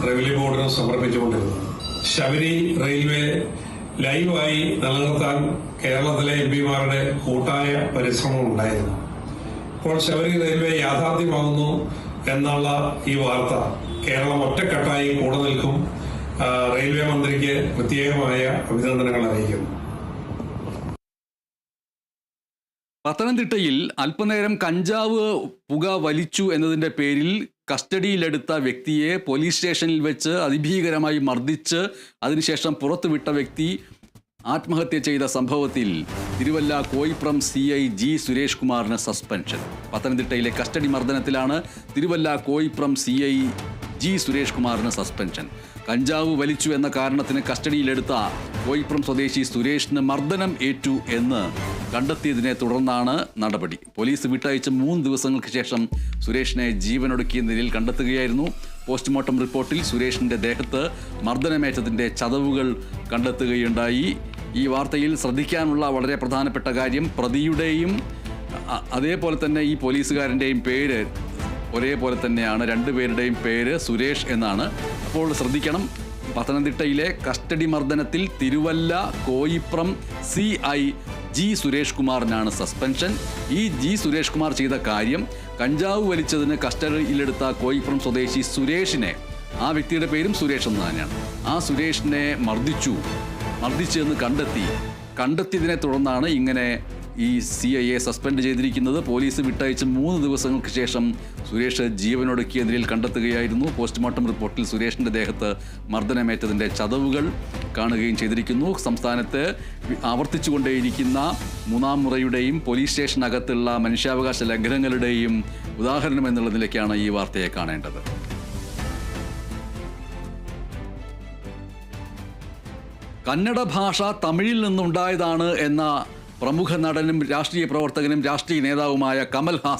Revenue ബോർഡിന് സമർപ്പിച്ചുകൊണ്ടിരുന്നത്. Sabari railway ലൈവായി നിലനിർത്താൻ കേരളത്തിലെ എംപിമാരുടെ കൂട്ടായ പരിശ്രമം ഉണ്ടായിരുന്നു. ഇപ്പോൾ ശബരി റെയിൽവേ യാഥാർത്ഥ്യമാകുന്നു എന്നുള്ള ഈ വാർത്ത കേരളം ഒറ്റക്കെട്ടായി കൂടെ നിൽക്കും. റെയിൽവേ മന്ത്രിക്ക് പ്രത്യേകമായ അഭിനന്ദനങ്ങൾ അറിയിക്കുന്നു. പത്തനംതിട്ടയിൽ അല്പനേരം കഞ്ചാവ് പുക വലിച്ചു എന്നതിൻ്റെ പേരിൽ കസ്റ്റഡിയിലെടുത്ത വ്യക്തിയെ പോലീസ് സ്റ്റേഷനിൽ വെച്ച് അതിഭീകരമായി മർദ്ദിച്ച് അതിനുശേഷം പുറത്തുവിട്ട വ്യക്തി ആത്മഹത്യ ചെയ്ത സംഭവത്തിൽ തിരുവല്ല കോയിപ്രം CI G സുരേഷ് കുമാറിന് സസ്പെൻഷൻ. പത്തനംതിട്ടയിലെ കസ്റ്റഡി മർദ്ദനത്തിലാണ് തിരുവല്ല കോയിപ്രം CI G സുരേഷ് കുമാറിന് സസ്പെൻഷൻ. കഞ്ചാവ് വലിച്ചു എന്ന കാരണത്തിന് കസ്റ്റഡിയിലെടുത്ത കോയിപ്രം സ്വദേശി സുരേഷിന് മർദ്ദനം ഏറ്റു എന്ന് കണ്ടെത്തിയതിനെ തുടർന്നാണ് നടപടി. പോലീസ് വിട്ടയച്ച 3 ദിവസങ്ങൾക്ക് ശേഷം സുരേഷിനെ ജീവനൊടുക്കിയ നിലയിൽ കണ്ടെത്തുകയായിരുന്നു. പോസ്റ്റ്മോർട്ടം റിപ്പോർട്ടിൽ സുരേഷിൻ്റെ ദേഹത്ത് മർദ്ദനമേറ്റതിൻ്റെ ചതവുകൾ കണ്ടെത്തുകയുണ്ടായി. ഈ വാർത്തയിൽ ശ്രദ്ധിക്കാനുള്ള വളരെ പ്രധാനപ്പെട്ട കാര്യം, പ്രതിയുടെയും അതേപോലെ തന്നെ ഈ പോലീസുകാരൻ്റെയും പേര് ഒരേപോലെ തന്നെയാണ്. രണ്ടുപേരുടെയും പേര് സുരേഷ് എന്നാണ്. അപ്പോൾ ശ്രദ്ധിക്കണം, പത്തനംതിട്ടയിലെ കസ്റ്റഡി മർദ്ദനത്തിൽ തിരുവല്ല കോയിപ്രം CI G സുരേഷ് കുമാറിനാണ് സസ്പെൻഷൻ. ഈ G സുരേഷ് കുമാർ ചെയ്ത കാര്യം, കഞ്ചാവ് വലിച്ചതിന് കസ്റ്റഡിയിലെടുത്ത കോയിപ്രം സ്വദേശി സുരേഷിനെ, ആ വ്യക്തിയുടെ പേരും സുരേഷ് എന്ന് തന്നെയാണ്, ആ സുരേഷിനെ മർദ്ദിച്ചെന്ന് കണ്ടെത്തിയതിനെ തുടർന്നാണ് ഇങ്ങനെ ഈ CIയെ സസ്പെൻഡ് ചെയ്തിരിക്കുന്നത്. പോലീസ് വിട്ടയച്ച് 3 ദിവസങ്ങൾക്ക് ശേഷം സുരേഷ് ജീവനൊടുക്കിയ നിലയിൽ കണ്ടെത്തുകയായിരുന്നു. പോസ്റ്റ്മോർട്ടം റിപ്പോർട്ടിൽ സുരേഷിൻ്റെ ദേഹത്ത് മർദ്ദനമേറ്റതിൻ്റെ ചതവുകൾ കാണുകയും ചെയ്തിരിക്കുന്നു. സംസ്ഥാനത്ത് ആവർത്തിച്ചുകൊണ്ടേയിരിക്കുന്ന 3-ാം മുറയുടെയും പോലീസ് സ്റ്റേഷനകത്തുള്ള മനുഷ്യാവകാശ ലംഘനങ്ങളുടെയും ഉദാഹരണം എന്നുള്ള നിലയ്ക്കാണ് ഈ വാർത്തയെ കാണേണ്ടത്. കന്നഡ ഭാഷ തമിഴിൽ നിന്നുണ്ടായതാണ് എന്ന പ്രമുഖ നടനും രാഷ്ട്രീയ പ്രവർത്തകനും രാഷ്ട്രീയ നേതാവുമായ കമൽ ഹാസൻ